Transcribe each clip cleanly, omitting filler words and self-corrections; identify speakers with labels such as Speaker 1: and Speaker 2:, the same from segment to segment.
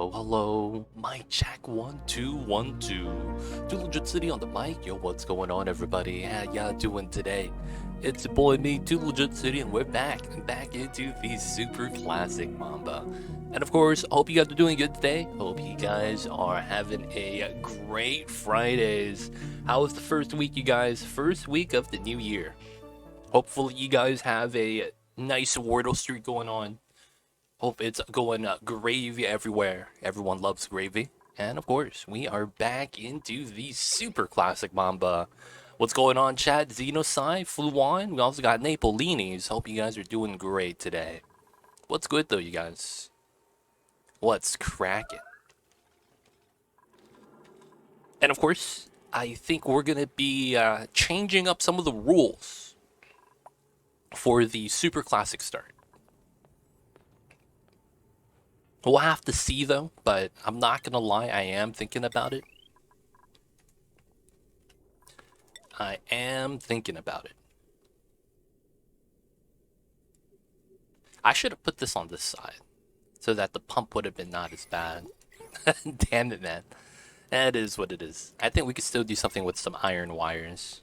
Speaker 1: Hello, hello. Mic check 1 2 1 2. Too Legit City on the mic. Yo, what's going on, everybody? How y'all doing today? It's your boy, me, Too Legit City, and we're back into the super classic Mamba. And of course, hope you guys are doing good today. Hope you guys are having a great Fridays. How was the first week, you guys? First week of the new year. Hopefully, you guys have a nice Wordle streak going on. Hope it's going gravy everywhere. Everyone loves gravy. And of course, we are back into the super classic Mamba. What's going on, chat? Xenosci flew on. We also got Napolinis. Hope you guys are doing great today. What's good though, you guys? What's cracking? And of course, I think we're gonna be changing up some of the rules for the super classic start. We'll have to see though, but I'm not gonna lie, I am thinking about it. I am thinking about it. I should have put this on this side so that the pump would have been not as bad. Damn it, man. That is what it is. I think we could still do something with some iron wires.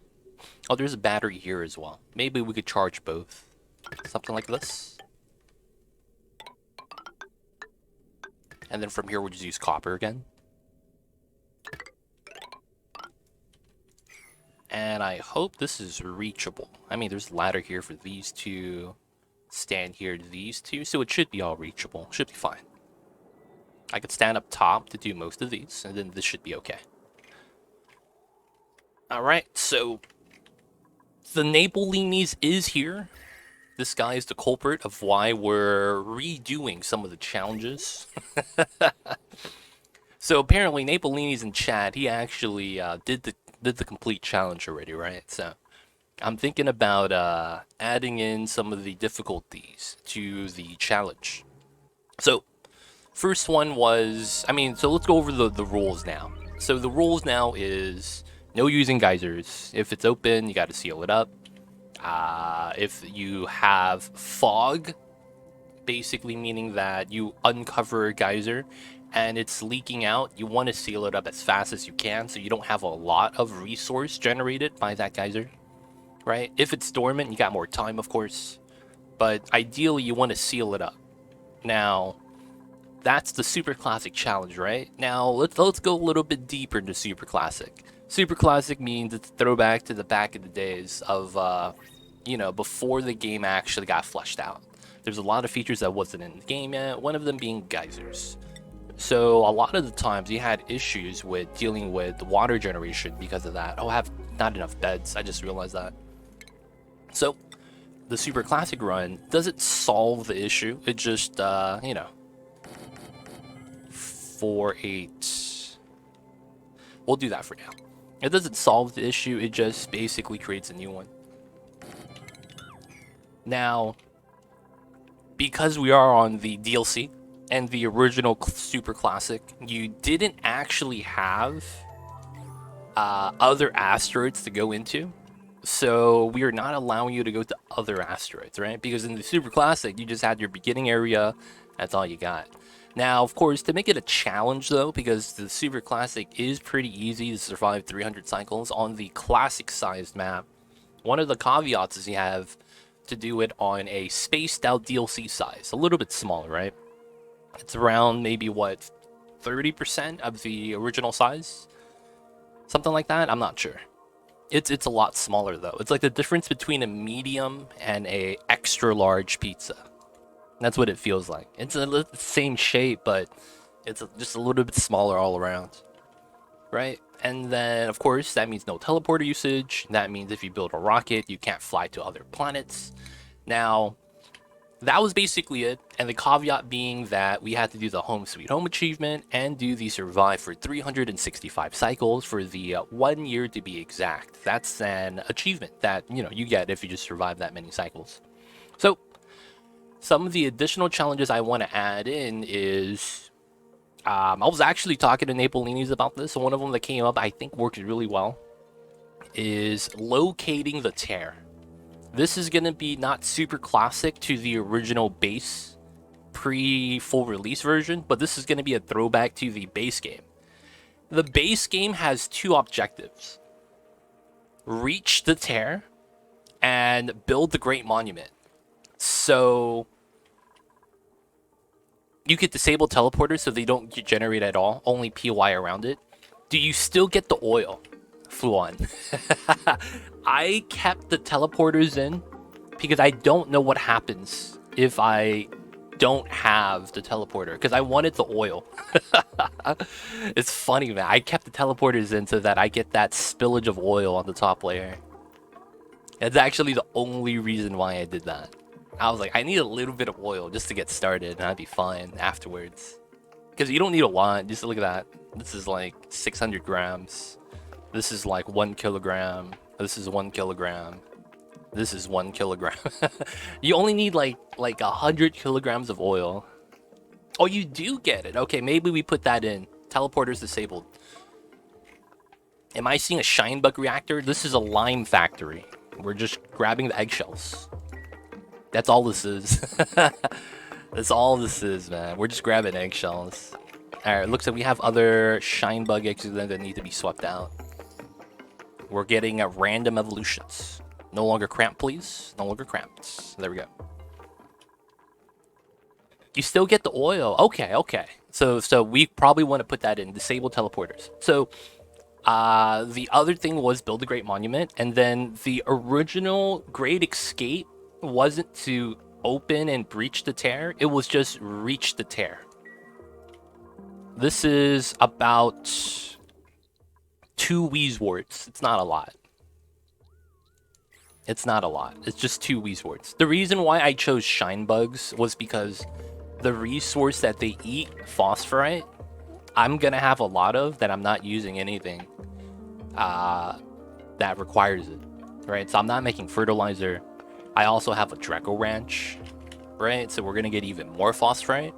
Speaker 1: Oh, there's a battery here as well. Maybe we could charge both. Something like this. And then from here, we'll just use copper again. And I hope this is reachable. I mean, there's a ladder here for these two. Stand here to these two. So it should be all reachable. Should be fine. I could stand up top to do most of these. And then this should be okay. Alright, so the Napolinis is here. This guy is the culprit of why we're redoing some of the challenges. So apparently Napolini's in chat. He actually did the complete challenge already, right? So I'm thinking about adding in some of the difficulties to the challenge. So first one was, so let's go over the rules now. So the rules now is no using geysers. If it's open, you got to seal it up. If you have fog, basically meaning that you uncover a geyser and it's leaking out, you want to seal it up as fast as you can so you don't have a lot of resource generated by that geyser, right? If it's dormant, you got more time, of course, but ideally you want to seal it up. Now, that's the Super Classic challenge, right? Now, let's go a little bit deeper into Super Classic. Super Classic means it's a throwback to the back of the days of, before the game actually got fleshed out. There's a lot of features that wasn't in the game yet, one of them being geysers. So a lot of the times you had issues with dealing with the water generation because of that. Oh, I have not enough beds, I just realized that. So the Super Classic run doesn't solve the issue, it just, 4-8. We'll do that for now. It doesn't solve the issue, it just basically creates a new one. Now, because we are on the DLC and the original Super Classic, you didn't actually have other asteroids to go into. So we are not allowing you to go to other asteroids, right? Because in the Super Classic, you just had your beginning area, that's all you got. Now, of course, to make it a challenge, though, because the Super Classic is pretty easy to survive 300 cycles on the classic-sized map, one of the caveats is you have to do it on a spaced-out DLC size, a little bit smaller, right? It's around maybe, 30% of the original size? Something like that? I'm not sure. It's a lot smaller, though. It's like the difference between a medium and a extra-large pizza. That's what it feels like. It's the same shape, but it's just a little bit smaller all around, right? And then, of course, that means no teleporter usage. That means if you build a rocket, you can't fly to other planets. Now, that was basically it. And the caveat being that we had to do the Home Sweet Home achievement and do the Survive for 365 cycles for the 1 year to be exact. That's an achievement that, you get if you just survive that many cycles. So, some of the additional challenges I want to add in is, I was actually talking to Napolinis about this, and one of them that came up I think works really well is locating the tear. This is going to be not super classic to the original base pre-full release version, but this is going to be a throwback to the base game. The base game has two objectives: reach the tear and build the Great Monument. So you could disable teleporters so they don't generate at all, only PY around it. Do you still get the oil? Fluon. I kept the teleporters in because I don't know what happens if I don't have the teleporter, because I wanted the oil. It's funny, man. I kept the teleporters in so that I get that spillage of oil on the top layer. That's actually the only reason why I did that. I was like, I need a little bit of oil just to get started, and I'd be fine afterwards. Because you don't need a lot. Just look at that. This is like 600 grams. This is like 1 kilogram. This is 1 kilogram. This is 1 kilogram. You only need like 100 kilograms of oil. Oh, you do get it. Okay, maybe we put that in. Teleporters disabled. Am I seeing a shine bug reactor? This is a lime factory. We're just grabbing the eggshells. That's all this is. That's all this is, man. We're just grabbing eggshells. Alright, looks like we have other shine bug eggs that need to be swept out. We're getting random evolutions. No longer cramped, please. No longer cramped. There we go. You still get the oil. Okay, okay. So we probably want to put that in. Disable teleporters. So the other thing was build a Great Monument, and then the original Great Escape wasn't to open and breach the tear. It was just reach the tear. This is about 2 Wheezworts. It's not a lot. It's not a lot. It's just 2 Wheezworts. The reason why I chose shine bugs was because the resource that they eat, phosphorite, I'm gonna have a lot of that I'm not using anything that requires it, right? So I'm not making fertilizer. I also have a Draco Ranch, right? So we're gonna get even more phosphorite.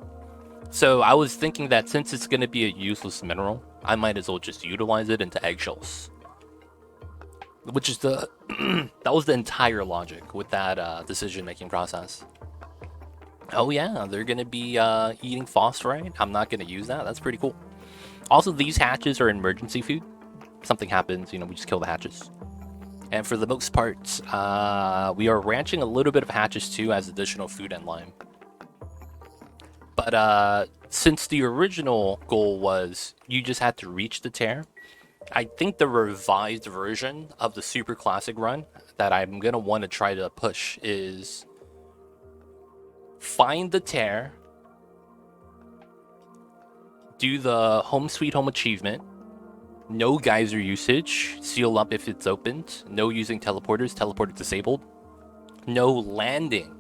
Speaker 1: So I was thinking that since it's gonna be a useless mineral, I might as well just utilize it into eggshells. Which is the that was the entire logic with that decision-making process. Oh yeah, they're gonna be eating phosphorite. I'm not gonna use that. That's pretty cool. Also, these hatches are emergency food. Something happens, you know, we just kill the hatches. And for the most part, we are ranching a little bit of hatches too as additional food and lime. But since the original goal was you just had to reach the tear, I think the revised version of the Super Classic run that I'm gonna want to try to push is find the tear, do the Home Sweet Home achievement, no geyser usage, seal up if it's opened, no using teleporters, teleporter disabled, no landing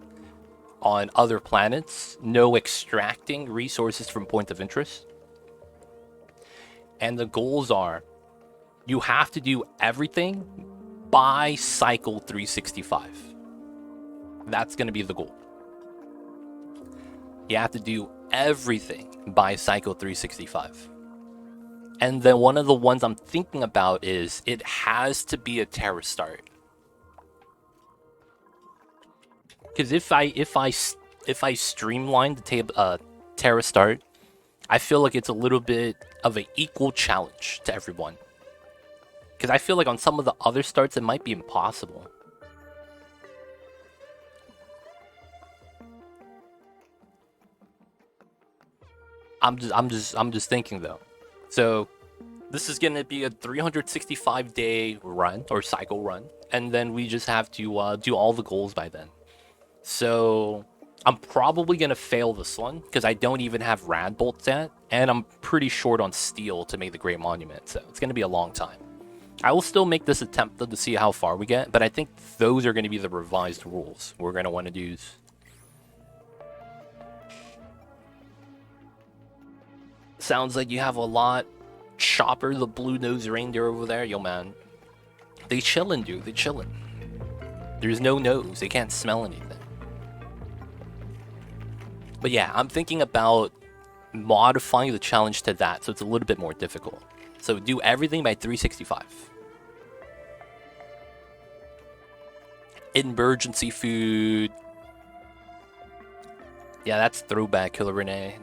Speaker 1: on other planets, no extracting resources from point of interest. And the goals are, you have to do everything by cycle 365. That's going to be the goal. You have to do everything by cycle 365. And then one of the ones I'm thinking about is it has to be a Terra start. Because if I streamline the Terra start, I feel like it's a little bit of an equal challenge to everyone. Because I feel like on some of the other starts it might be impossible. I'm just thinking though. So this is gonna be a 365-day run or cycle run, and then we just have to do all the goals by then. So I'm probably gonna fail this one because I don't even have rad bolts yet, and I'm pretty short on steel to make the Great Monument, so it's gonna be a long time. I will still make this attempt to see how far we get, but I think those are gonna be the revised rules we're gonna want to use. Sounds like you have a lot. Chopper, the blue-nosed reindeer over there, yo man. They chillin', dude. They chillin'. There's no nose. They can't smell anything. But yeah, I'm thinking about modifying the challenge to that, so it's a little bit more difficult. So do everything by 365. Emergency food. Yeah, that's throwback, Killer Renee.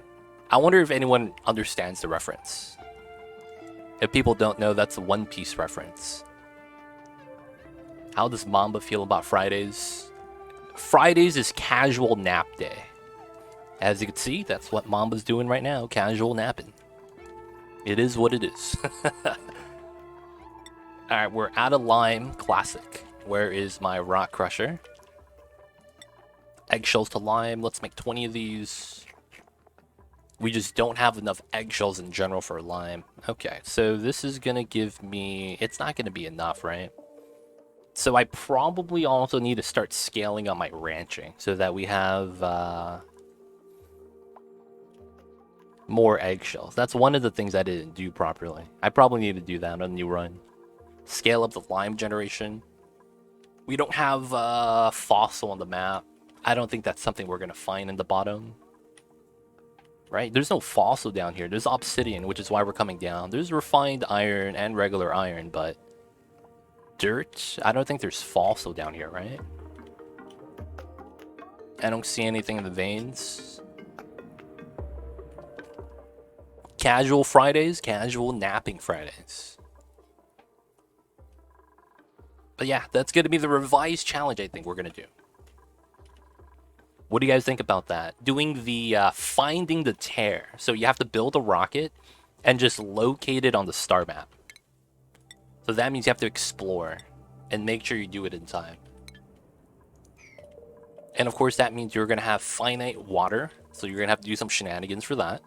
Speaker 1: I wonder if anyone understands the reference. If people don't know, that's a One Piece reference. How does Mamba feel about Fridays? Fridays is casual nap day. As you can see, that's what Mamba's doing right now, casual napping. It is what it is. Alright, we're out of lime. Classic. Where is my rock crusher? Eggshells to lime. Let's make 20 of these. We just don't have enough eggshells in general for lime. Okay, so this is going to give me... It's not going to be enough, right? So I probably also need to start scaling up my ranching so that we have more eggshells. That's one of the things I didn't do properly. I probably need to do that on a new run. Scale up the lime generation. We don't have fossil on the map. I don't think that's something we're going to find in the bottom. Right? There's no fossil down here. There's obsidian, which is why we're coming down. There's refined iron and regular iron, but dirt? I don't think there's fossil down here, right? I don't see anything in the veins. Casual Fridays, casual napping Fridays. But yeah, that's going to be the revised challenge I think we're going to do. What do you guys think about that? Doing the finding the tear. So you have to build a rocket and just locate it on the star map. So that means you have to explore and make sure you do it in time. And of course that means you're going to have finite water. So you're going to have to do some shenanigans for that.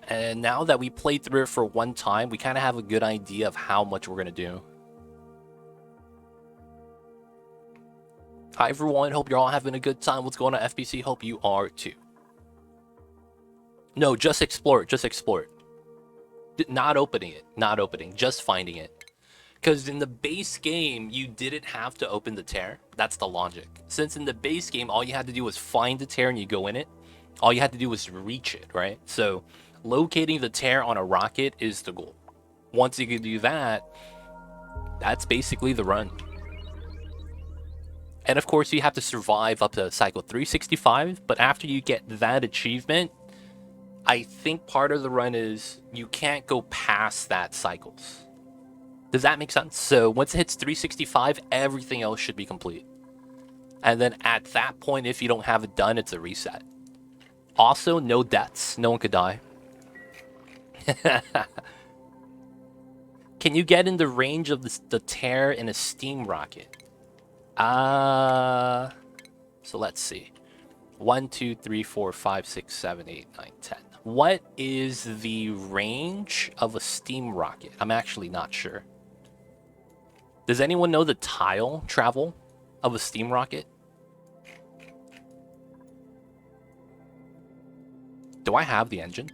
Speaker 1: And now that we played through it for one time, we kind of have a good idea of how much we're going to do. Hi everyone, hope you're all having a good time. What's going on, FBC? Hope you are too. No, just explore it, just explore it. Not opening it, not opening, just finding it. Because in the base game, you didn't have to open the tear. That's the logic. Since in the base game, all you had to do was find the tear and you go in it. All you had to do was reach it, right? So locating the tear on a rocket is the goal. Once you can do that, that's basically the run. And of course, you have to survive up to cycle 365. But after you get that achievement, I think part of the run is you can't go past that cycles. Does that make sense? So once it hits 365, everything else should be complete. And then at that point, if you don't have it done, it's a reset. Also, no deaths. No one could die. Can you get in the range of the tear in a steam rocket? So let's see. 1, 2, 3, 4, 5, 6, 7, 8, 9, 10. What is the range of a steam rocket? I'm actually not sure. Does anyone know the tile travel of a steam rocket? Do I have the engine?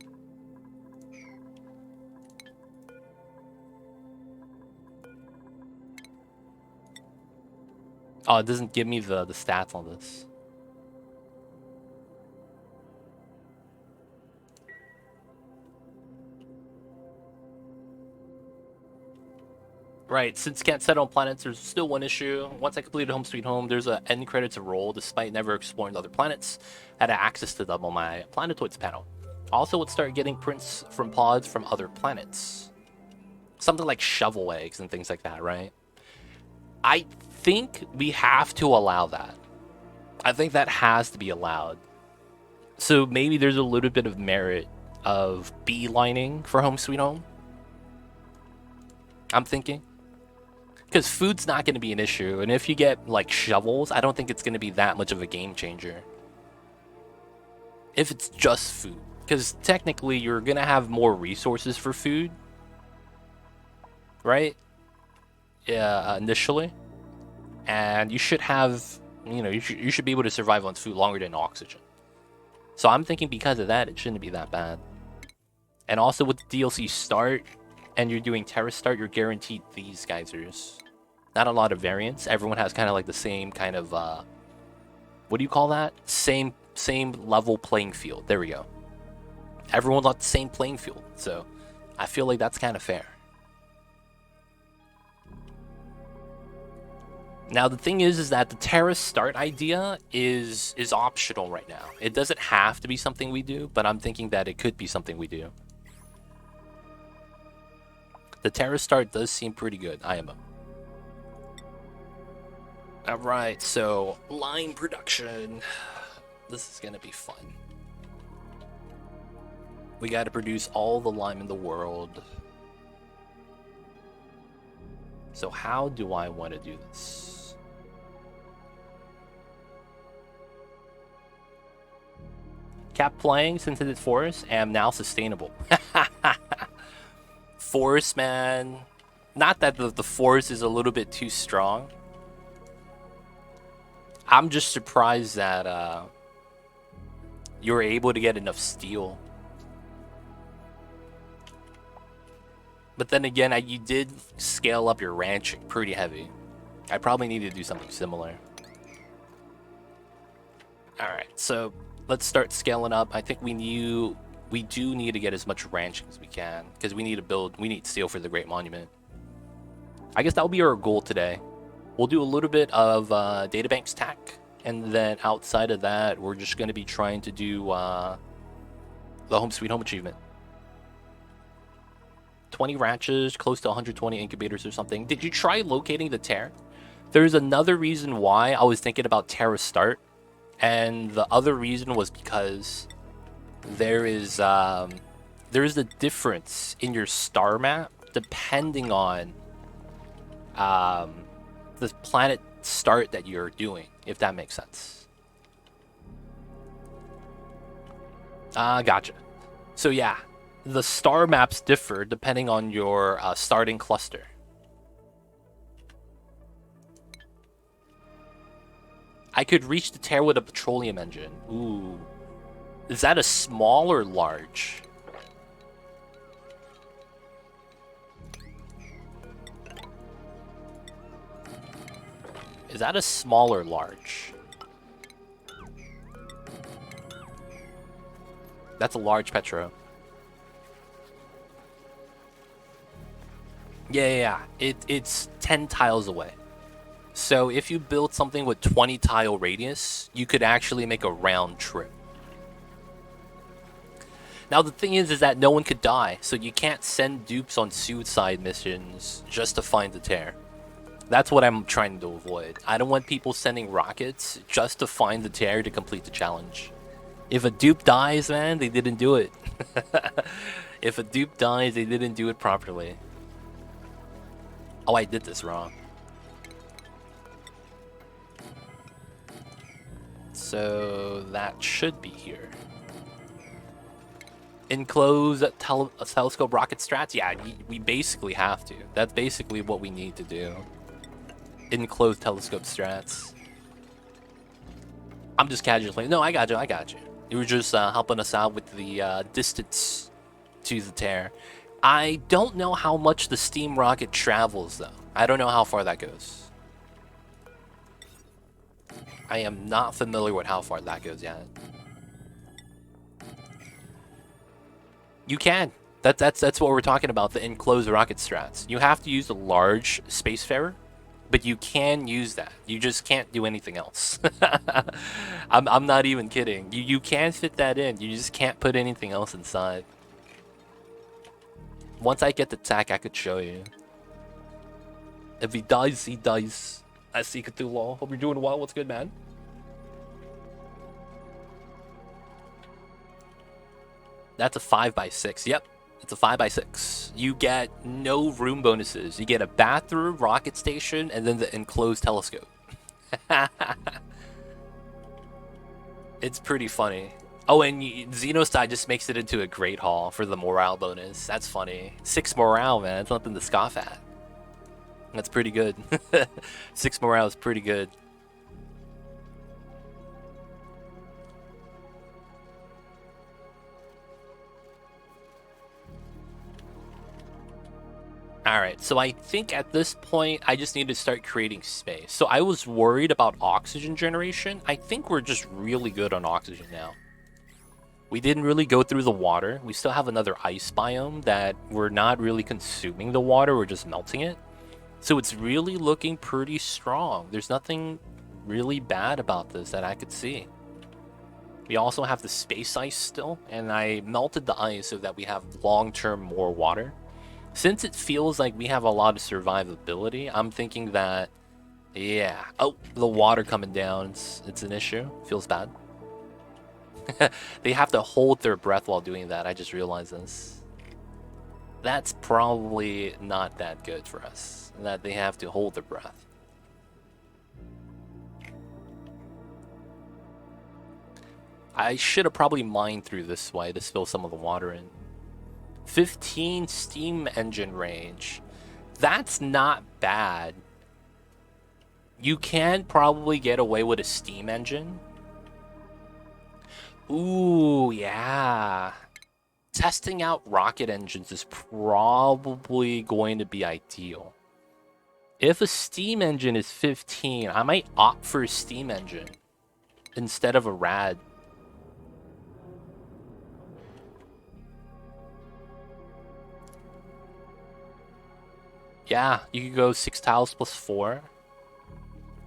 Speaker 1: Oh, it doesn't give me the stats on this. Right, since can't set on planets, there's still one issue. Once I completed Home Sweet Home, there's an end credits roll despite never exploring the other planets. I had access to them on my Planetoids panel. Also, would start getting prints from pods from other planets. Something like shovel eggs and things like that, right? I think we have to allow that. I think that has to be allowed. So maybe there's a little bit of merit of beelining for Home Sweet Home. I'm thinking. Because food's not going to be an issue. And if you get, like, shovels, I don't think it's going to be that much of a game changer. If it's just food. Because technically, you're going to have more resources for food. Right? Yeah, initially. And you should have, you know, you should be able to survive on food longer than oxygen. So I'm thinking because of that, it shouldn't be that bad. And also with the DLC start, and you're doing Terra Start, you're guaranteed these geysers. Not a lot of variance. Everyone has kind of like the same kind of, what do you call that? Same level playing field. There we go. Everyone's on the same playing field. So I feel like that's kind of fair. Now the thing is that the terrace start idea is optional right now. It doesn't have to be something we do, but I'm thinking that it could be something we do. The terrace start does seem pretty good, IMO. Alright, so line production. This is gonna be fun. We gotta produce all the lime in the world. So how do I want to do this? Kept playing since it's forest, am now sustainable. Forest, man. Not that the forest is a little bit too strong. I'm just surprised that you were able to get enough steel. But then again, you did scale up your ranching pretty heavy. I probably need to do something similar. Alright, so let's start scaling up. I think we do need to get as much ranching as we can, because we need steel for the Great Monument. I guess that'll be our goal today. We'll do a little bit of databanks tech, and then outside of that, we're just going to be trying to do the Home Sweet Home achievement. 20 ranches, close to 120 incubators or something. Did you try locating the tear? There's another reason why I was thinking about Terra Start, and the other reason was because there is a difference in your star map depending on the planet start that you're doing, if that makes sense. Gotcha. So yeah, the star maps differ depending on your starting cluster. I could reach the tear with a petroleum engine. Ooh. Is that a small or large? Is that a small or large? That's a large petro. Yeah. It's 10 tiles away. So if you build something with 20 tile radius, you could actually make a round trip. Now the thing is that no one could die, so you can't send dupes on suicide missions just to find the tear. That's what I'm trying to avoid. I don't want people sending rockets just to find the tear to complete the challenge. If a dupe dies, man, they didn't do it. If a dupe dies, they didn't do it properly. Oh, I did this wrong. So that should be here. Enclose telescope rocket strats? Yeah, we basically have to. That's basically what we need to do. Enclose telescope strats. I'm just casually. No, I got you. You were just helping us out with the distance to the tear. I don't know how much the steam rocket travels, though. I don't know how far that goes. I am not familiar with how far that goes yet. You can. That's what we're talking about, the enclosed rocket strats. You have to use a large spacefarer, but you can use that. You just can't do anything else. I'm not even kidding. You can fit that in. You just can't put anything else inside. Once I get the tech, I could show you. If he dies, he dies. I see Cthulhu. Hope you're doing well. What's good, man? That's a 5x6. Yep, it's a 5x6. You get no room bonuses. You get a bathroom, rocket station, and then the enclosed telescope. It's pretty funny. Oh, and Xenoside just makes it into a great haul for the morale bonus. That's funny. 6 morale, man. That's nothing to scoff at. That's pretty good. 6 morale is pretty good. Alright, so I think at this point, I just need to start creating space. So I was worried about oxygen generation. I think we're just really good on oxygen now. We didn't really go through the water. We still have another ice biome that we're not really consuming the water, we're just melting it. So it's really looking pretty strong. There's nothing really bad about this that I could see. We also have the space ice still, and I melted the ice so that we have long-term more water. Since it feels like we have a lot of survivability, I'm thinking that, yeah. Oh, the water coming down, it's an issue. Feels bad. They have to hold their breath while doing that. I just realized this. That's probably not that good for us, that they have to hold their breath. I should have probably mined through this way to spill some of the water in. 15 steam engine range. That's not bad. You can probably get away with a steam engine. Ooh, yeah. Testing out rocket engines is probably going to be ideal. If a steam engine is 15, I might opt for a steam engine instead of a rad. Yeah, you could go 6 tiles plus 4.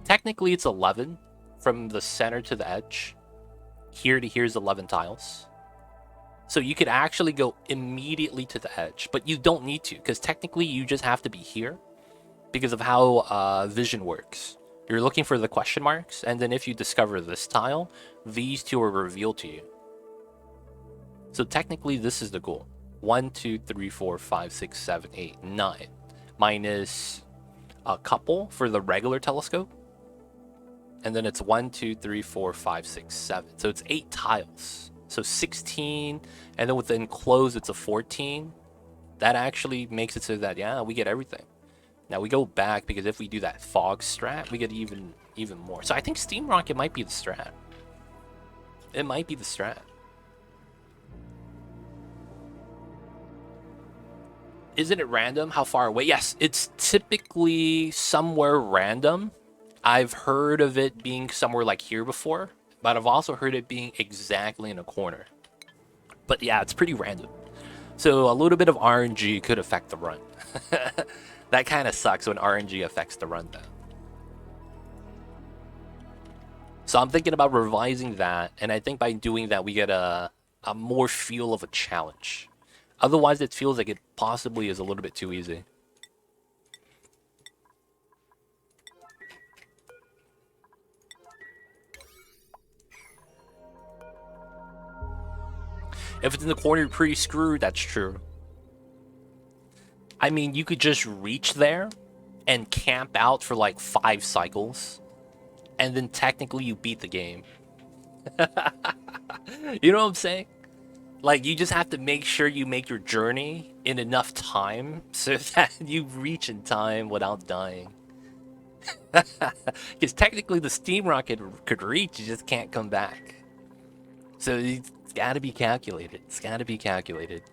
Speaker 1: Technically, it's 11 from the center to the edge. Here to here is 11 tiles. So you could actually go immediately to the edge, but you don't need to, because technically you just have to be here because of how vision works. You're looking for the question marks, and then if you discover this tile, these two are revealed to you. So technically this is the goal. 1, 2, 3, 4, 5, 6, 7, 8, 9. Minus a couple for the regular telescope. And then it's 1, 2, 3, 4, 5, 6, 7. So it's 8 tiles. So 16. And then with the enclosed, it's a 14. That actually makes it so that, yeah, we get everything. Now we go back because if we do that fog strat, we get even more. So I think Steam Rocket might be the strat. It might be the strat. Isn't it random how far away? Yes, it's typically somewhere random. I've heard of it being somewhere like here before, but I've also heard it being exactly in a corner. But yeah, it's pretty random. So a little bit of RNG could affect the run. That kind of sucks when RNG affects the run though. So I'm thinking about revising that, and I think by doing that we get a more feel of a challenge. Otherwise, it feels like it possibly is a little bit too easy. If it's in the corner, you're pretty screwed. That's true. I mean, you could just reach there and camp out for like 5 cycles, and then technically you beat the game. You know what I'm saying? Like, you just have to make sure you make your journey in enough time so that you reach in time without dying. Because technically the steam rocket could reach, you just can't come back. So it's gotta be calculated. It's gotta be calculated.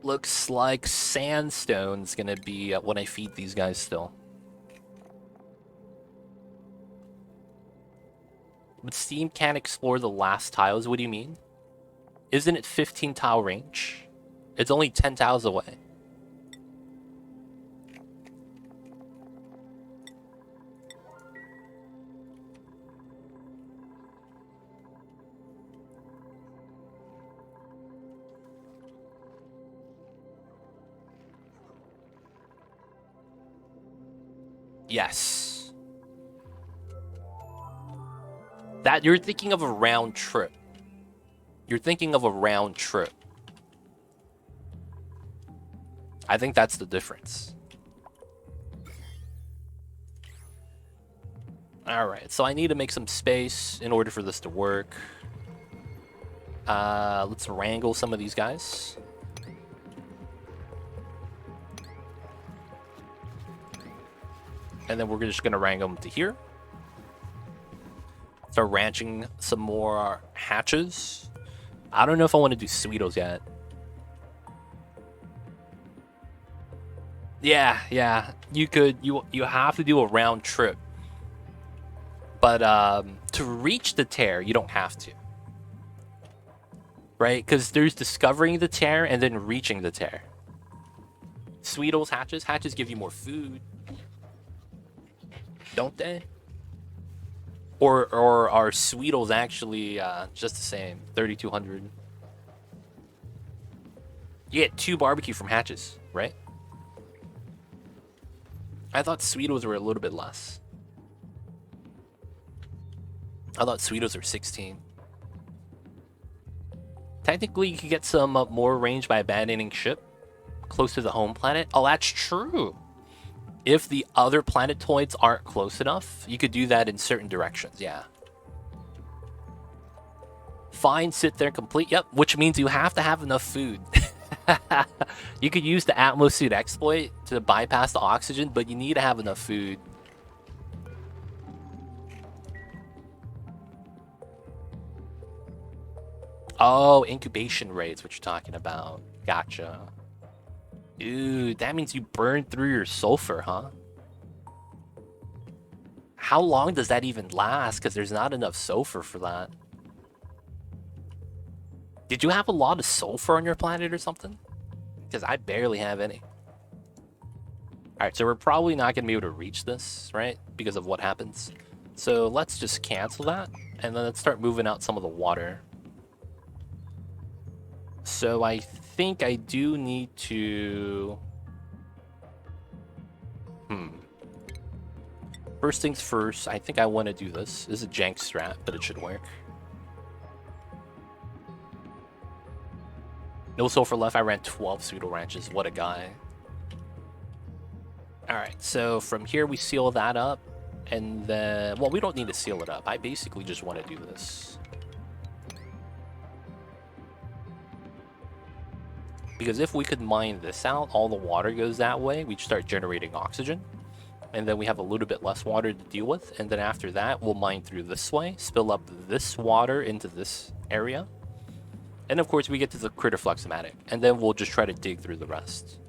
Speaker 1: Looks like sandstone's gonna be when I feed these guys still. But Steam can't explore the last tiles, what do you mean? Isn't it 15 tile range? It's only 10 tiles away. Yes. That you're thinking of a round trip. You're thinking of a round trip. I think that's the difference. Alright, so I need to make some space in order for this to work. Let's wrangle some of these guys. And then we're just gonna wrangle them to here. Start ranching some more hatches. I don't know if I want to do Sweetos yet. Yeah. You could. You have to do a round trip. But to reach the tear, you don't have to. Right? Because there's discovering the tear and then reaching the tear. Sweetles, hatches. Hatches give you more food, don't they? Or are Sweetles actually just the same? 3,200. You get 2 barbecue from hatches, right? I thought Sweetles were a little bit less. I thought Sweetles were 16. Technically, you could get some more range by abandoning ship close to the home planet. Oh, that's true. If the other planetoids aren't close enough, you could do that in certain directions, yeah. Fine, sit there, complete. Yep, which means you have to have enough food. You could use the Atmosuit exploit to bypass the oxygen, but you need to have enough food. Oh, incubation rates, what you're talking about. Gotcha. Dude, that means you burn through your sulfur, huh? How long does that even last? Because there's not enough sulfur for that. Did you have a lot of sulfur on your planet or something? Because I barely have any. Alright, so we're probably not going to be able to reach this, right? Because of what happens. So let's just cancel that. And then let's start moving out some of the water. So I think I do need to... First things first, I think I want to do this. This is a jank strat, but it should work. No sulfur left. I ran 12 pseudo ranches. What a guy. Alright, so from here we seal that up. And then... Well, we don't need to seal it up. I basically just want to do this. Because if we could mine this out, all the water goes that way. We start generating oxygen. And then we have a little bit less water to deal with. And then after that, we'll mine through this way. Spill up this water into this area. And of course, we get to the critter fluxomatic. And then we'll just try to dig through the rest.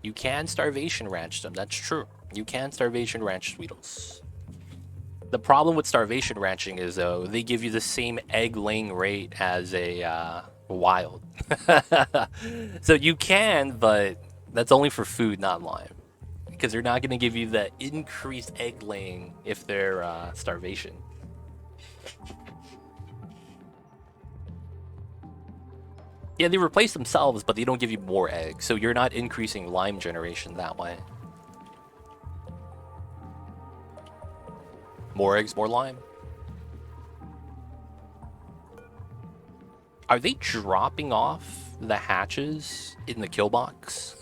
Speaker 1: You can starvation ranch them. That's true. You can starvation ranch Sweetles. The problem with starvation ranching is, though, they give you the same egg laying rate as a wild. So you can, but that's only for food, not lime. Because they're not going to give you the increased egg laying if they're starvation. Yeah, they replace themselves, but they don't give you more eggs, so you're not increasing lime generation that way. More eggs, more lime. Are they dropping off the hatches in the kill box?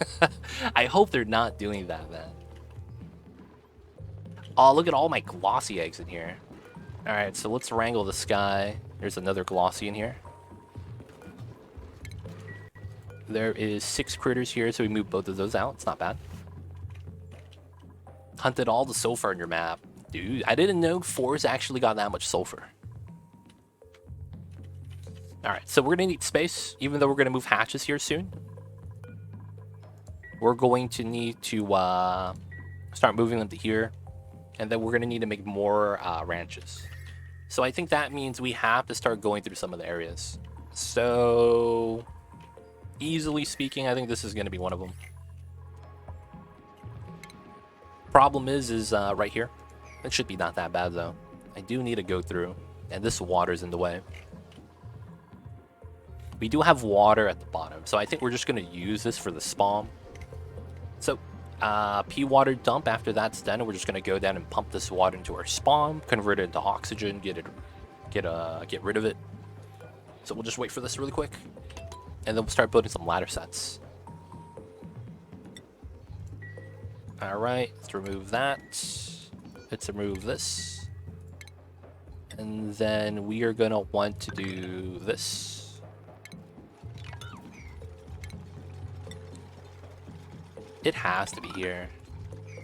Speaker 1: I hope they're not doing that, man. Oh, look at all my glossy eggs in here. Alright, so let's wrangle this guy. There's another glossy in here. There is 6 critters here, so we move both of those out. It's not bad. Hunted all the sulfur on your map. Dude, I didn't know 4s actually got that much sulfur. Alright, so we're going to need space, even though we're going to move hatches here soon. We're going to need to start moving them to here. And then we're going to need to make more ranches. So I think that means we have to start going through some of the areas. So... easily speaking, I think this is going to be one of them. Problem is right here. It should be not that bad, though. I do need to go through, and this water's in the way. We do have water at the bottom, so I think we're just going to use this for the spawn. So, P water dump. After that's done, we're just going to go down and pump this water into our spawn, convert it into oxygen, get rid of it. So we'll just wait for this really quick. And then we'll start building some ladder sets. Alright, let's remove that. Let's remove this. And then we are going to want to do this. It has to be here.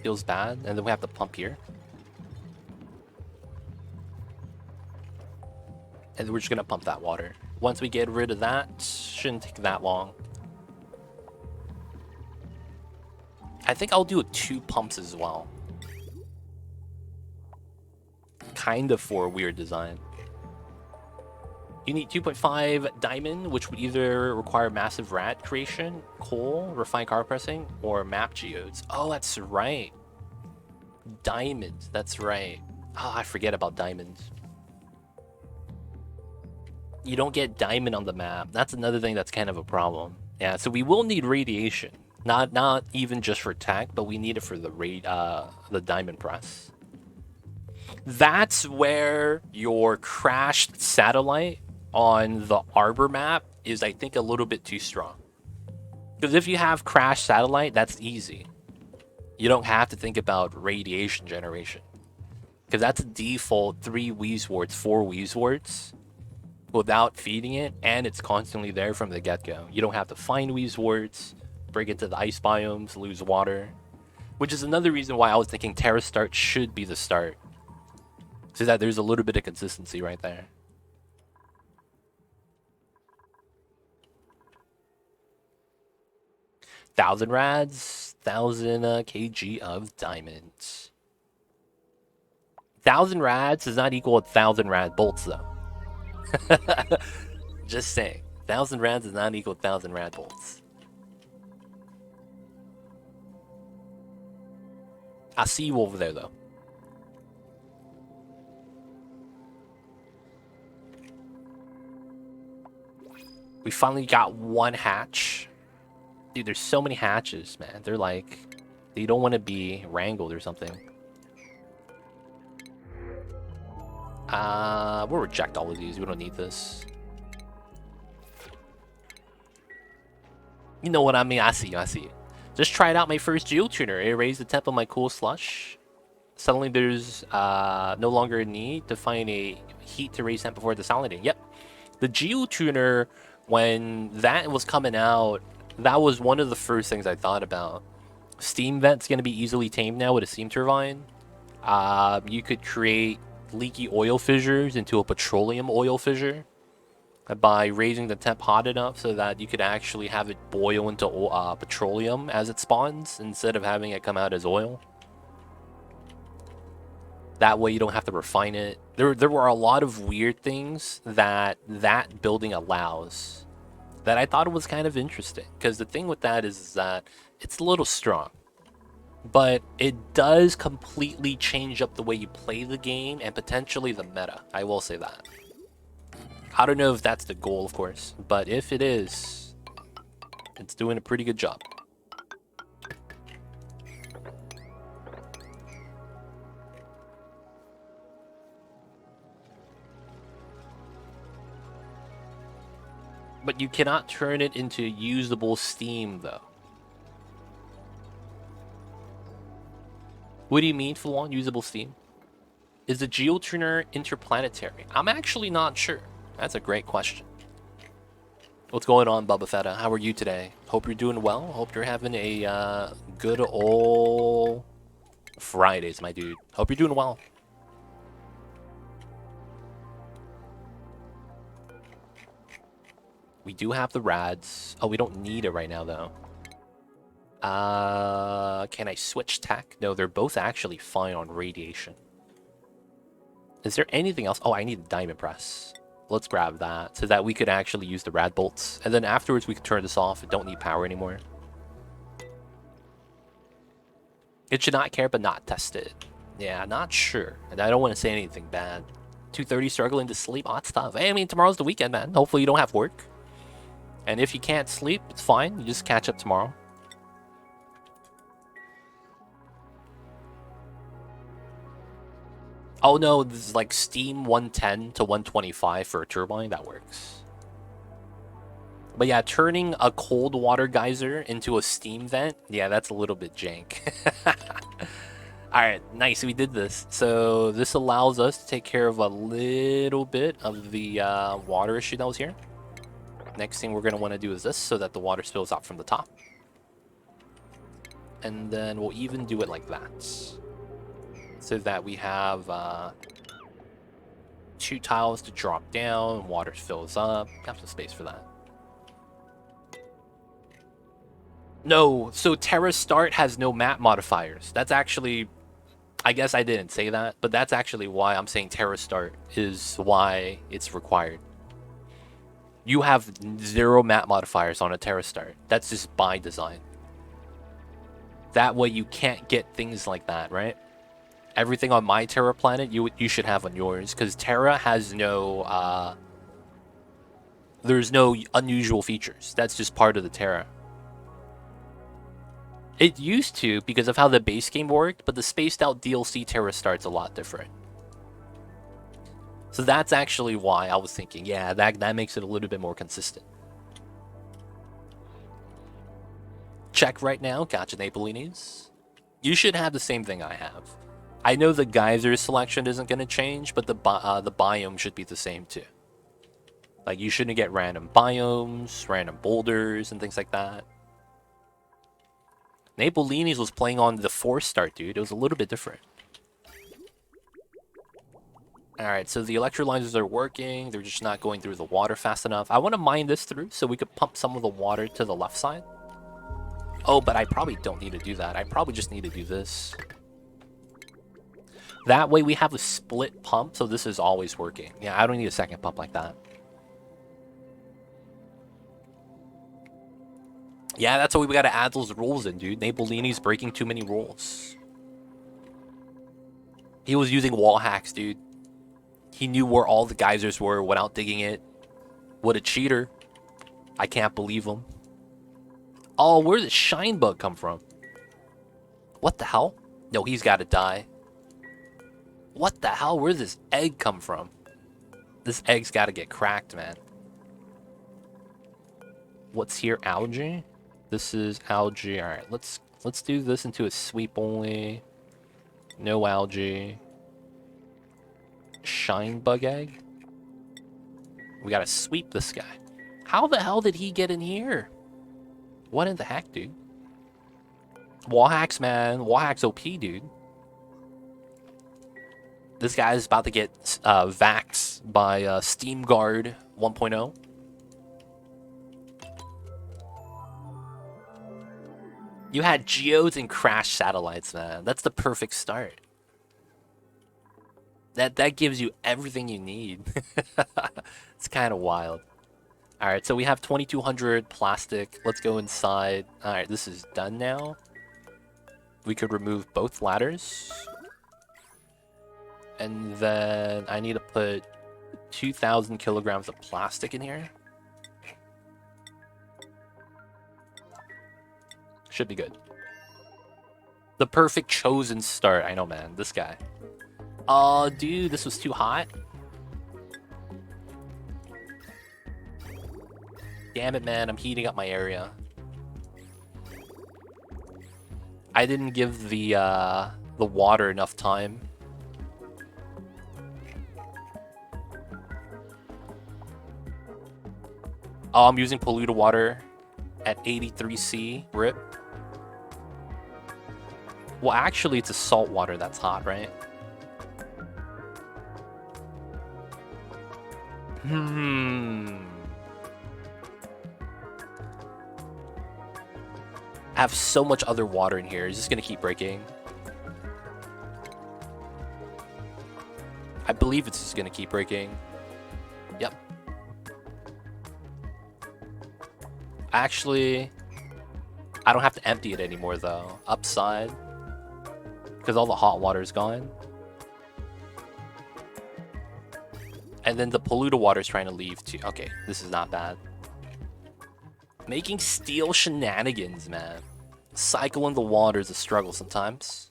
Speaker 1: Feels bad. And then we have to pump here. And then we're just going to pump that water. Once we get rid of that, shouldn't take that long. I think I'll do 2 pumps as well. Kind of for a weird design. You need 2.5 diamond, which would either require massive rat creation, coal, refined carbon pressing, or map geodes. Oh, that's right. Diamonds, that's right. Oh, I forget about diamonds. You don't get diamond on the map. That's another thing that's kind of a problem. Yeah, so we will need radiation. Not even just for tech, but we need it for the diamond press. That's where your crashed satellite on the Arbor map is, I think, a little bit too strong. Because if you have crashed satellite, that's easy. You don't have to think about radiation generation. Because that's a default 3 Weasewarts, 4 Weasewarts without feeding it, and it's constantly there from the get-go. You don't have to find Weasewarts, bring it to the ice biomes, lose water. Which is another reason why I was thinking Terra Start should be the start. So that there's a little bit of consistency right there. Thousand rads, 1,000 kg of diamonds. 1,000 rads does not equal 1,000 rad bolts, though. Just saying. 1,000 rads does not equal 1,000 rad bolts. I see you over there, though. We finally got one hatch. Dude, there's so many hatches, man. They're like, they don't want to be wrangled or something. We'll reject all of these. We don't need this. You know what I mean? I see you. I see you. Just tried out my first geotuner. It raised the temp of my cool slush. Suddenly there's no longer a need to find a heat to raise temp before desalinating. Yep. The geotuner, when that was coming out, that was one of the first things I thought about. Steam vent's going to be easily tamed now with a steam turbine. You could create leaky oil fissures into a petroleum oil fissure by raising the temp hot enough so that you could actually have it boil into petroleum as it spawns instead of having it come out as oil. That way you don't have to refine it. There were a lot of weird things that building allows that I thought was kind of interesting. Because the thing with that is that it's a little strong. But it does completely change up the way you play the game and potentially the meta. I will say that. I don't know if that's the goal, of course. But if it is, it's doing a pretty good job. But you cannot turn it into usable steam, though. What do you mean, full-on usable steam? Is the geotuner interplanetary? I'm actually not sure. That's a great question. What's going on, Bubba Fetta? How are you today? Hope you're doing well. Hope you're having a good old Fridays, my dude. Hope you're doing well. We do have the rads. Oh, we don't need it right now, though. Can I switch tech? No, they're both actually fine on radiation. Is there anything else? Oh, I need a diamond press. Let's grab that so that we could actually use the rad bolts. And then afterwards, we can turn this off. It don't need power anymore. It should not care, but not tested. Yeah, not sure. And I don't want to say anything bad. 2:30 struggling to sleep. Oh, that's tough. Hey, I mean, tomorrow's the weekend, man. Hopefully you don't have work. And if you can't sleep, it's fine. You just catch up tomorrow. Oh no, this is like steam 110 to 125 for a turbine. That works. But yeah, turning a cold water geyser into a steam vent, yeah, that's a little bit jank. Alright, nice, we did this. So this allows us to take care of a little bit of the water issue that was here. Next thing we're going to want to do is this, so that the water spills out from the top. And then we'll even do it like that. So that we have 2 tiles to drop down, water fills up. Got some space for that. No, so Terra Start has no map modifiers. That's actually, I guess I didn't say that, but that's actually why I'm saying Terra Start is why it's required. You have 0 map modifiers on a Terra start. That's just by design. That way you can't get things like that, right? Everything on my Terra planet, you should have on yours, because Terra has no, there's no unusual features. That's just part of the Terra. It used to, because of how the base game worked, but the spaced out DLC Terra starts a lot different. So that's actually why I was thinking, yeah, that makes it a little bit more consistent. Check right now, gotcha Napolinis. You should have the same thing I have. I know the Geysers selection isn't going to change, but the biome should be the same too. Like, you shouldn't get random biomes, random boulders, and things like that. Napolini's was playing on the 4 start, dude. It was a little bit different. Alright, so the electrolyzers are working. They're just not going through the water fast enough. I want to mine this through so we could pump some of the water to the left side. Oh, but I probably don't need to do that. I probably just need to do this. That way we have a split pump, so this is always working. Yeah, I don't need a second pump like that. Yeah, that's why we gotta add those rules in, dude. Napolini's breaking too many rules. He was using wall hacks, dude. He knew where all the geysers were without digging it. What a cheater. I can't believe him. Oh, where did the shine bug come from? What the hell? No, he's gotta die. What the hell? Where did this egg come from? This egg's gotta get cracked, man. What's here? Algae? This is algae. Alright, let's do this into a sweep only. No algae. Shine bug egg? We gotta sweep this guy. How the hell did he get in here? What in the heck, dude? Wall hacks, man. Wall hacks OP, dude. This guy is about to get vaxxed by Steam Guard 1.0. You had geodes and crash satellites, man. That's the perfect start. That gives you everything you need. It's kind of wild. Alright, so we have 2200 plastic. Let's go inside. Alright, this is done now. We could remove both ladders. And then I need to put 2,000 kilograms of plastic in here. Should be good. The perfect chosen start. I know, man. This guy. Oh, dude, this was too hot. Damn it, man. I'm heating up my area. I didn't give the water enough time. Oh, I'm using polluted water at 83C. RIP. Well, actually, it's a salt water that's hot, right? I have so much other water in here. Is this gonna keep breaking? I believe it's just gonna keep breaking. Yep. Actually, I don't have to empty it anymore though. Upside. Because all the hot water is gone. And then the polluted water is trying to leave too. Okay, this is not bad. Making steel shenanigans, man. Cycling the water is a struggle sometimes.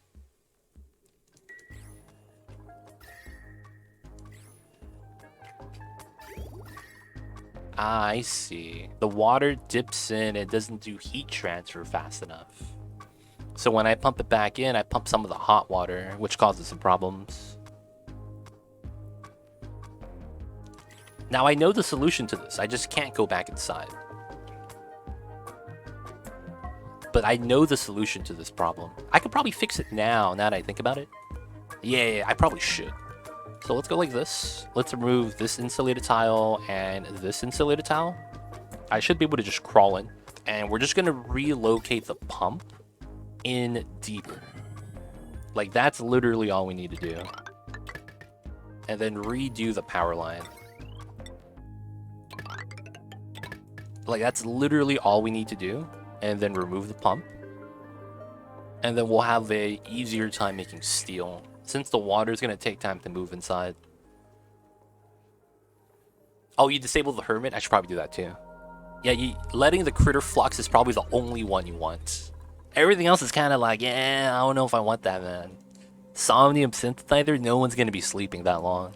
Speaker 1: I see. The water dips in, it doesn't do heat transfer fast enough. So when I pump it back in, I pump some of the hot water, which causes some problems. Now I know the solution to this, I just can't go back inside. But I know the solution to this problem. I could probably fix it now that I think about it. Yeah, I probably should. So let's go like this. Let's remove this insulated tile and this insulated tile. I should be able to just crawl in. And we're just going to relocate the pump in deeper. Like, that's literally all we need to do. And then redo the power line. Like, that's literally all we need to do. And then remove the pump. And then we'll have a easier time making steel, since the water is going to take time to move inside. Oh, you disabled the hermit? I should probably do that too. Yeah, letting the critter flux is probably the only one you want. Everything else is kind of like, yeah, I don't know if I want that, man. Somnium synthesizer, no one's going to be sleeping that long.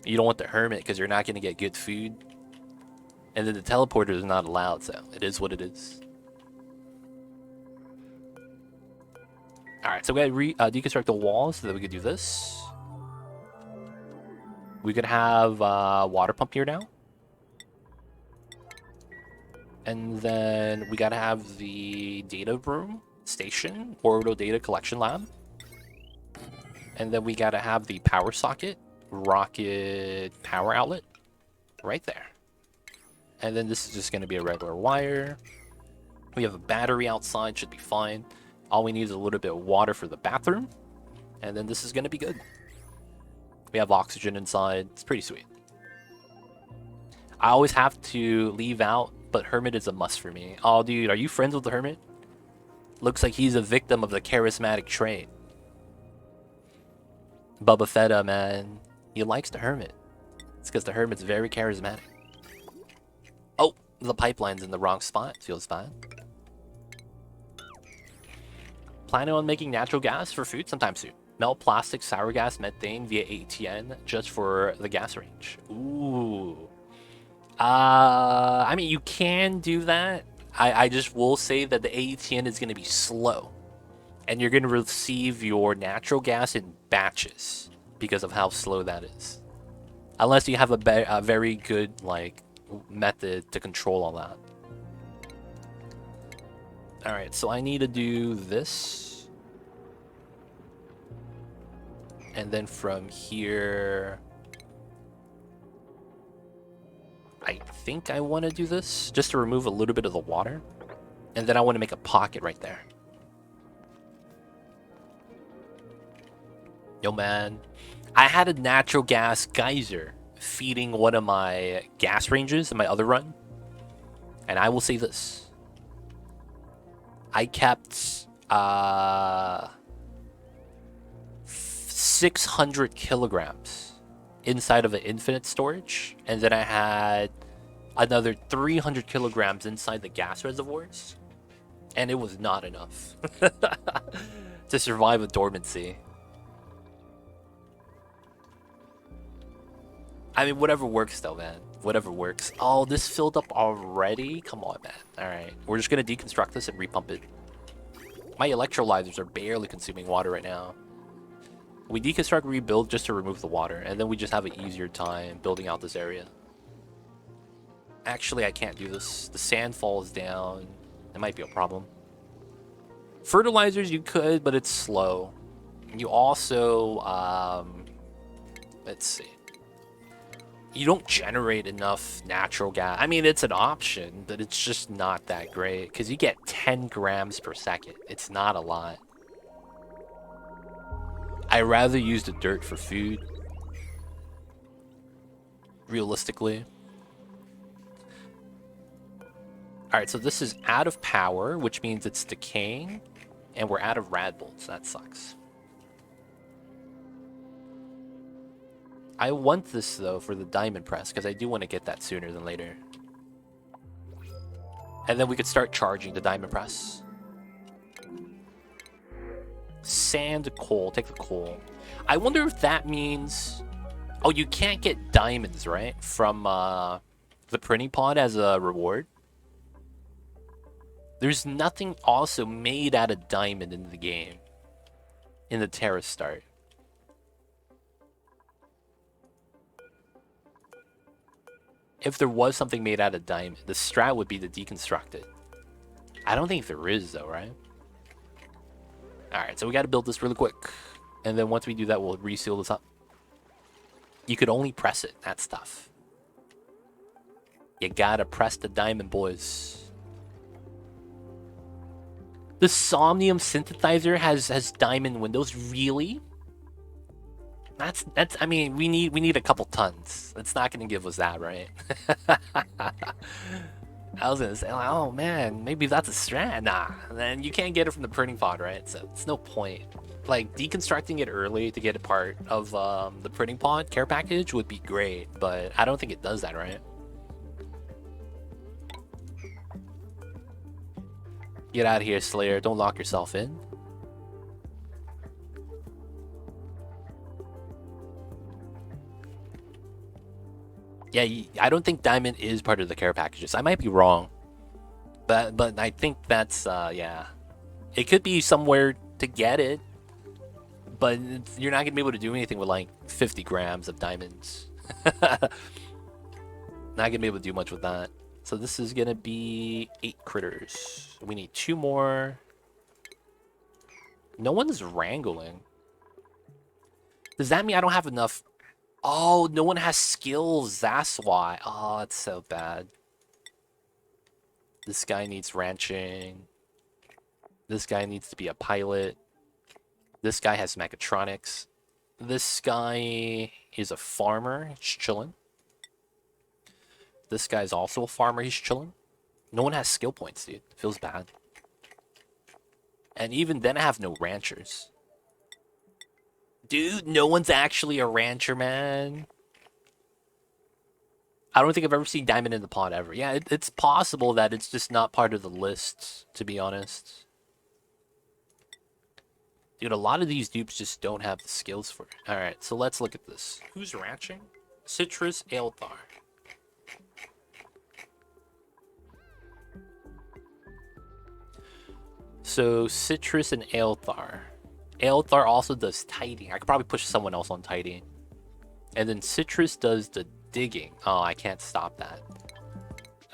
Speaker 1: You don't want the hermit because you're not going to get good food. And then the teleporter is not allowed, so it is what it is. Alright, so we gotta deconstruct the walls so that we could do this. We could have water pump here now. And then we gotta have the data room, station, orbital data collection lab. And then we gotta have the power socket, rocket power outlet, right there. And then this is just gonna be a regular wire. We have a battery outside, should be fine. All we need is a little bit of water for the bathroom. And then this is gonna be good. We have oxygen inside, it's pretty sweet. I always have to leave out, but Hermit is a must for me. Oh, dude, are you friends with the Hermit? Looks like he's a victim of the charismatic trait. Bubba Fetta, man. He likes the Hermit. It's because the Hermit's very charismatic. Oh, the pipeline's in the wrong spot. Feels fine. Planning on making natural gas for food sometime soon. Melt plastic, sour gas, methane via ATN just for the gas range. Ooh. I mean, you can do that. I just will say that the ATN is going to be slow. And you're going to receive your natural gas in batches because of how slow that is. Unless you have a very good, like, method to control all that. Alright, so I need to do this. And then from here... I think I want to do this, just to remove a little bit of the water. And then I want to make a pocket right there. Yo, man. I had a natural gas geyser feeding one of my gas ranges in my other run. And I will say this. I kept 600 kilograms inside of an infinite storage, and then I had another 300 kilograms inside the gas reservoirs, and it was not enough to survive a dormancy. I mean, whatever works though, man. Whatever works. Oh, this filled up already? Come on, man. Alright, we're just gonna deconstruct this and repump it. My electrolyzers are barely consuming water right now. We deconstruct, rebuild just to remove the water, and then we just have an easier time building out this area. Actually, I can't do this. The sand falls down. It might be a problem. Fertilizers you could, but it's slow. You also, let's see. You don't generate enough natural gas. I mean, it's an option, but it's just not that great, because you get 10 grams per second. It's not a lot. I'd rather use the dirt for food. Realistically. Alright, so this is out of power, which means it's decaying. And we're out of rad bolts. That sucks. I want this, though, for the diamond press, because I do want to get that sooner than later. And then we could start charging the diamond press. Sand, coal. Take the coal. I wonder if that means... Oh, you can't get diamonds, right? From the printing pod as a reward. There's nothing also made out of diamond in the game. In the Terra start. If there was something made out of diamond, the strat would be to deconstruct it. I don't think there is, though, right? Alright, so we gotta build this really quick. And then once we do that, we'll reseal this up. You could only press it. That's tough. You gotta press the diamond, boys. The Somnium synthesizer has diamond windows? Really? That's I mean, we need a couple tons. It's not gonna give us that, right? I was gonna say, like, oh man, maybe that's a strat. Nah, then you can't get it from the printing pod, right? So it's no point. Like deconstructing it early to get a part of the printing pod care package would be great, but I don't think it does that, right? Get out of here, Slayer. Don't lock yourself in. Yeah, I don't think diamond is part of the care packages. I might be wrong, but I think that's yeah. It could be somewhere to get it, but you're not gonna be able to do anything with like 50 grams of diamonds. Not gonna be able to do much with that. So this is gonna be 8 critters. We need 2 more. No one's wrangling. Does that mean I don't have enough? Oh, no one has skills. That's why. Oh, it's so bad. This guy needs ranching. This guy needs to be a pilot. This guy has mechatronics. This guy is a farmer. He's chilling. This guy's also a farmer. He's chilling. No one has skill points, dude. Feels bad. And even then, I have no ranchers. Dude, no one's actually a rancher, man. I don't think I've ever seen diamond in the pot ever. Yeah, it's possible that it's just not part of the list, to be honest. Dude, a lot of these dupes just don't have the skills for it. Alright, so let's look at this. Who's ranching? Citrus Aelthar. So, Citrus and Aelthar. Aelthar also does tidying. I could probably push someone else on tidying. And then Citrus does the digging. Oh, I can't stop that.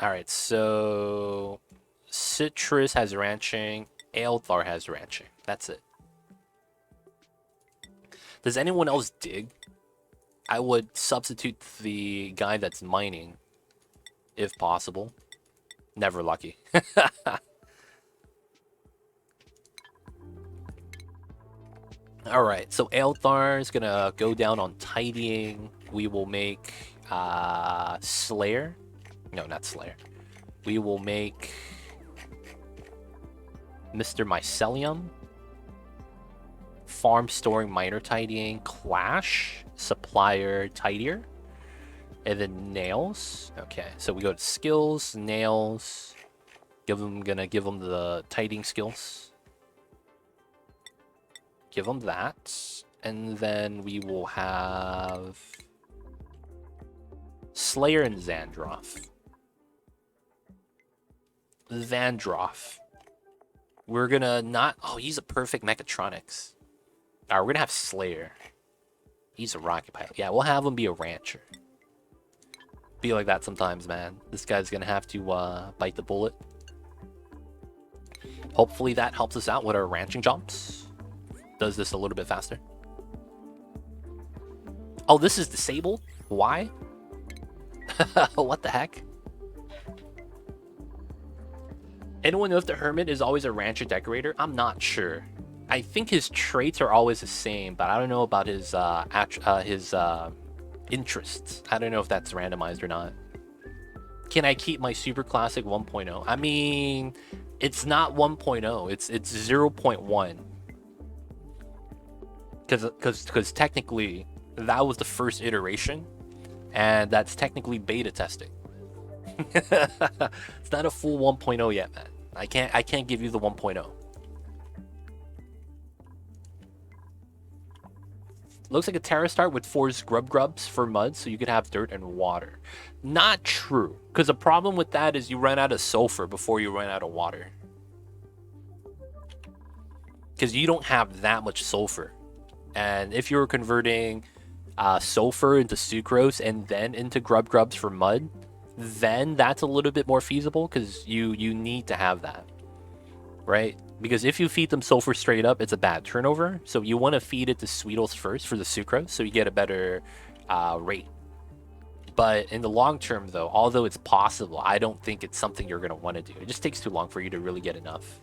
Speaker 1: Alright, so... Citrus has ranching. Aelthar has ranching. That's it. Does anyone else dig? I would substitute the guy that's mining, if possible. Never lucky. Alright, so Aelthar is gonna go down on tidying. We will make Slayer. No, not Slayer. We will make Mr. Mycelium. Farm storing, miner tidying, Clash, supplier tidier, and then nails. Okay, so we go to skills, nails. Gonna give them the tidying skills. Give them that, and then we will have Slayer and Xandroth. Xandroth. We're gonna not. Oh, he's a perfect mechatronics. Alright, we're gonna have Slayer. He's a rocket pilot. Yeah, we'll have him be a rancher. Be like that sometimes, man. This guy's gonna have to bite the bullet. Hopefully that helps us out with our ranching jumps. Does this a little bit faster. Oh, this is disabled? Why? What the heck? Anyone know if the Hermit is always a rancher decorator? I'm not sure. I think his traits are always the same, but I don't know about his interests. I don't know if that's randomized or not. Can I keep my Superclassic 1.0? I mean, it's not 1.0. It's 0.1. Because technically that was the first iteration, and that's technically beta testing. It's not a full 1.0 yet, man. I can't give you the 1.0. Looks like a terra start with 4 grubs for mud, so you could have dirt and water. Not true, because the problem with that is you run out of sulfur before you run out of water. Because you don't have that much sulfur. And if you're converting sulfur into sucrose and then into grubs for mud, then that's a little bit more feasible, because you need to have that, right? Because if you feed them sulfur straight up, it's a bad turnover. So you want to feed it to Sweetles first for the sucrose, so you get a better rate. But in the long term, though, although it's possible, I don't think it's something you're going to want to do. It just takes too long for you to really get enough.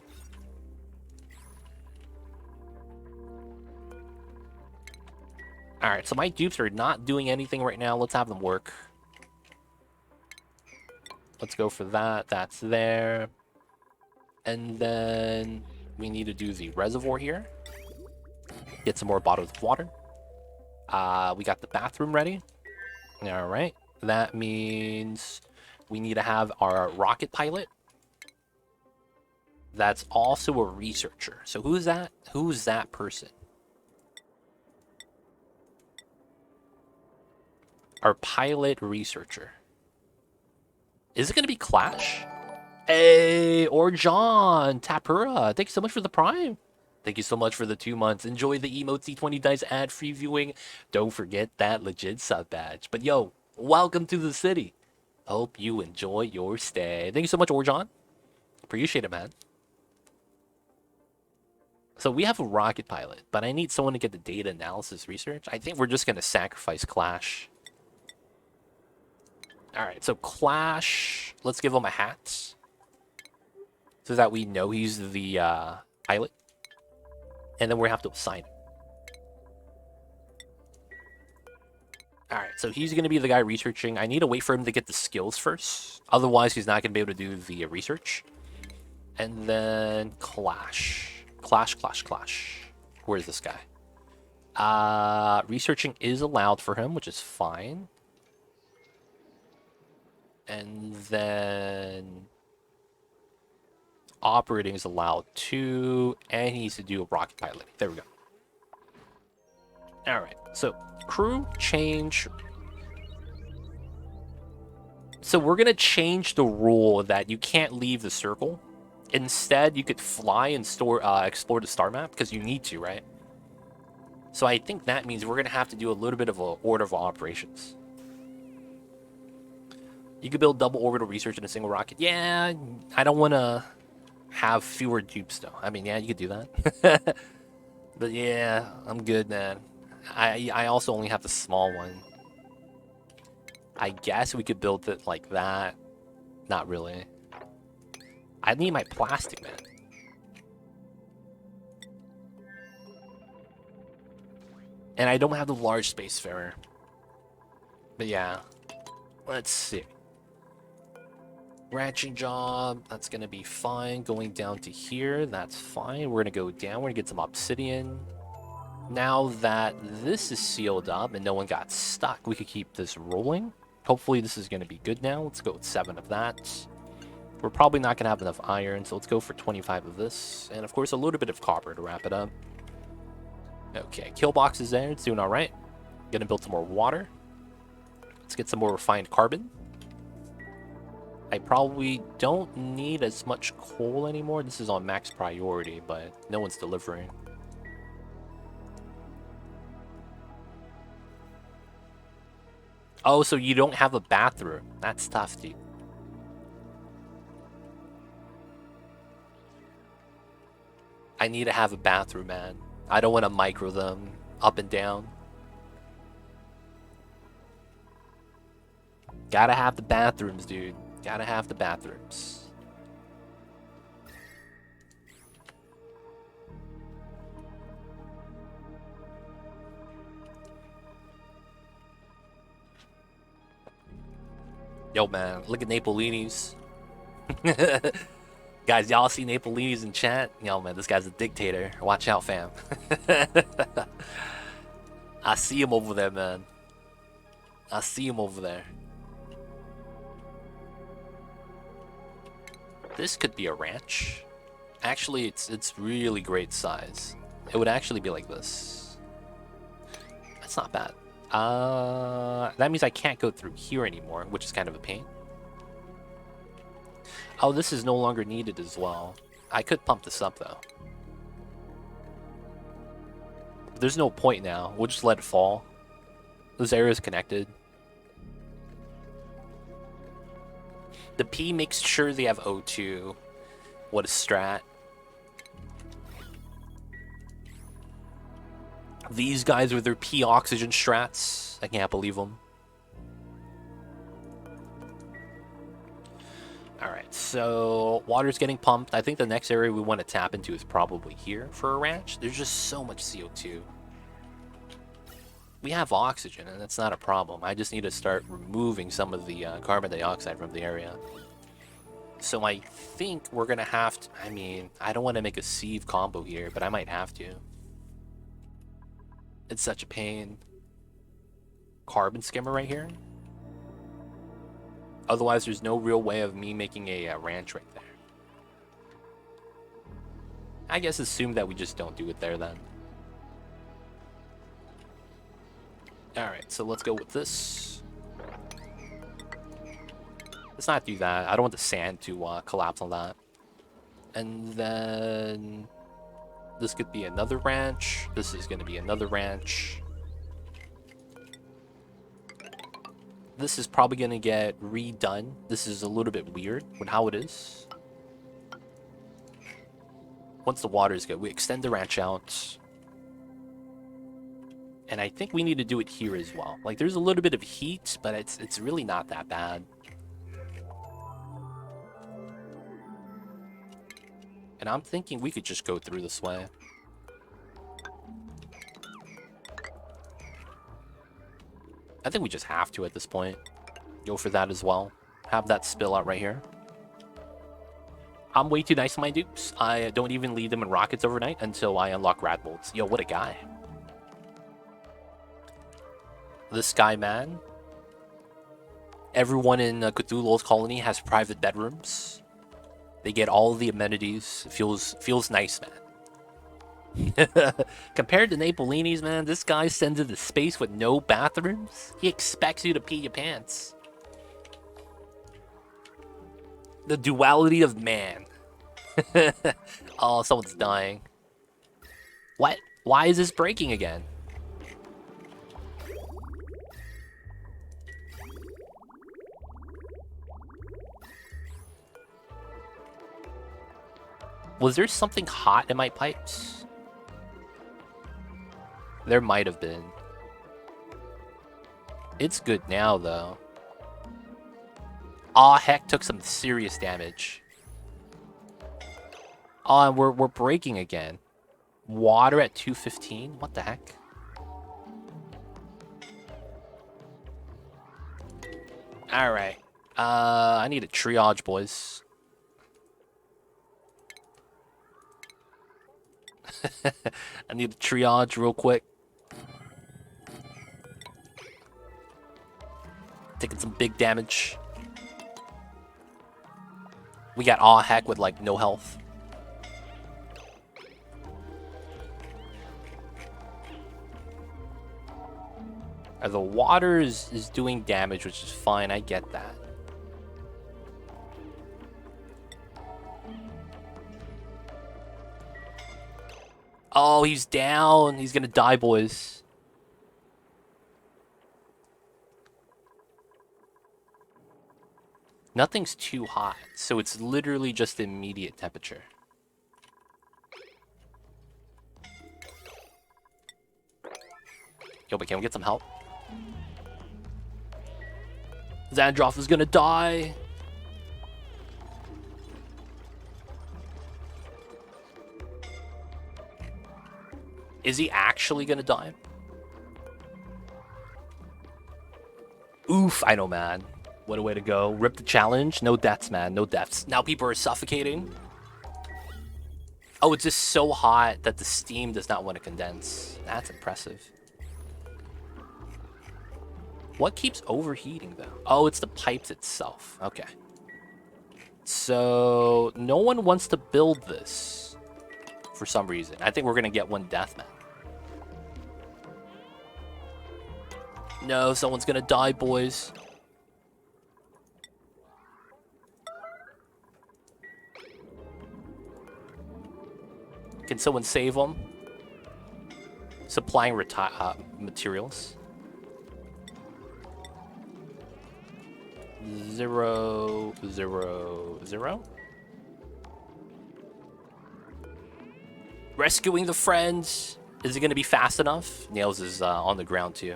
Speaker 1: Alright, so my dupes are not doing anything right now. Let's have them work. Let's go for that. That's there. And then we need to do the reservoir here. Get some more bottles of water. We got the bathroom ready. Alright. That means we need to have our rocket pilot. That's also a researcher. So who's that? Who's that person? Our pilot researcher. Is it going to be Clash? Hey, or John Tapura. Thank you so much for the Prime. Thank you so much for the 2 months. Enjoy the emotes, E20 dice ad-free viewing. Don't forget that legit sub badge. But yo, welcome to the city. Hope you enjoy your stay. Thank you so much, Orjon. Appreciate it, man. So we have a rocket pilot, but I need someone to get the data analysis research. I think we're just going to sacrifice Clash. Alright, so Clash, let's give him a hat. So that we know he's the pilot. And then we have to assign him. Alright, so he's going to be the guy researching. I need to wait for him to get the skills first. Otherwise, he's not going to be able to do the research. And then Clash. Clash. Where's this guy? Researching is allowed for him, which is fine. And then operating is allowed too, and he needs to do a rocket pilot. There we go. All right, so crew change. So we're gonna change the rule that you can't leave the circle. Instead, you could fly and explore the star map because you need to, right? So I think that means we're gonna have to do a little bit of an order of operations. You could build double orbital research in a single rocket. Yeah, I don't want to have fewer dupes, though. I mean, yeah, you could do that. But yeah, I'm good, man. I also only have the small one. I guess we could build it like that. Not really. I need my plastic, man. And I don't have the large spacefarer. But yeah. Let's see. Ranching job, that's gonna be fine. Going down to here, that's fine. We're gonna go down, we're gonna get some obsidian. Now that this is sealed up and no one got stuck, we could keep this rolling. Hopefully this is gonna be good now. Let's go with 7 of that. We're probably not gonna have enough iron, so let's go for 25 of this. And of course, a little bit of copper to wrap it up. Okay, kill box is there, it's doing all right. Gonna build some more water. Let's get some more refined carbon. I probably don't need as much coal anymore. This is on max priority, but no one's delivering. Oh, so you don't have a bathroom. That's tough, dude. I need to have a bathroom, man. I don't want to micro them up and down. Gotta have the bathrooms, dude. Gotta have the bathrooms. Yo, man, look at Napolini's. Guys, y'all see Napolini's in chat? Yo, man, this guy's a dictator. Watch out, fam. I see him over there, man. I see him over there. This could be a ranch. Actually, it's really great size. It would actually be like this. That's not bad. That means I can't go through here anymore, which is kind of a pain. Oh, this is no longer needed as well. I could pump this up, though. There's no point now. We'll just let it fall. This area is connected. The P makes sure they have O2. What a strat. These guys with their P oxygen strats. I can't believe them. Alright, so water's getting pumped. I think the next area we want to tap into is probably here for a ranch. There's just so much CO2. We have oxygen, and that's not a problem. I just need to start removing some of the carbon dioxide from the area. So I think we're gonna have to... I mean, I don't want to make a sieve combo here, but I might have to. It's such a pain. Carbon skimmer right here. Otherwise, there's no real way of me making a ranch right there. I guess assume that we just don't do it there then. Alright, so let's go with this. Let's not do that. I don't want the sand to collapse on that. And then... this could be another ranch. This is going to be another ranch. This is probably going to get redone. This is a little bit weird with how it is. Once the water is good, we extend the ranch out. And I think we need to do it here as well. Like, there's a little bit of heat, but it's really not that bad. And I'm thinking we could just go through this way. I think we just have to at this point. Go for that as well. Have that spill out right here. I'm way too nice to my dupes. I don't even leave them in rockets overnight until I unlock rad bolts. Yo, what a guy. This guy, man. Everyone in Cthulhu's colony has private bedrooms. They get all the amenities. It feels nice, man. Compared to Napolini's, man, this guy sends into space with no bathrooms. He expects you to pee your pants. The duality of man. Oh, someone's dying. What? Why is this breaking again? Was there something hot in my pipes? There might have been. It's good now, though. Aw, heck, took some serious damage. Aw, and we're breaking again. Water at 215? What the heck? Alright. I need a triage, boys. I need to triage real quick. Taking some big damage. We got aw heck with like no health. The water is doing damage, which is fine. I get that. Oh, he's down. He's gonna die, boys. Nothing's too hot, so it's literally just immediate temperature. Yo, but can we get some help? Xandroff is gonna die. Is he actually gonna die? Oof, I know, man. What a way to go. Rip the challenge. No deaths, man. No deaths. Now people are suffocating. Oh, it's just so hot that the steam does not want to condense. That's impressive. What keeps overheating, though? Oh, it's the pipes itself. Okay. So, no one wants to build this for some reason. I think we're going to get one death, man. No, someone's going to die, boys. Can someone save them? Supplying materials. 0, 0, 0. Rescuing the friends. Is it going to be fast enough? Nails is on the ground too.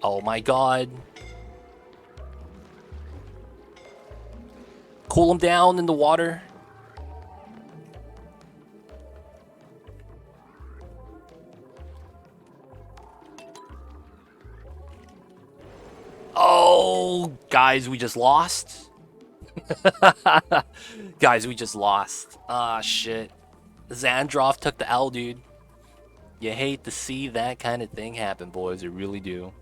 Speaker 1: Oh my god. Cool him down in the water. Guys, we just lost. Guys, we just lost. Ah, shit. Xandroff took the L, dude. You hate to see that kind of thing happen, boys. You really do.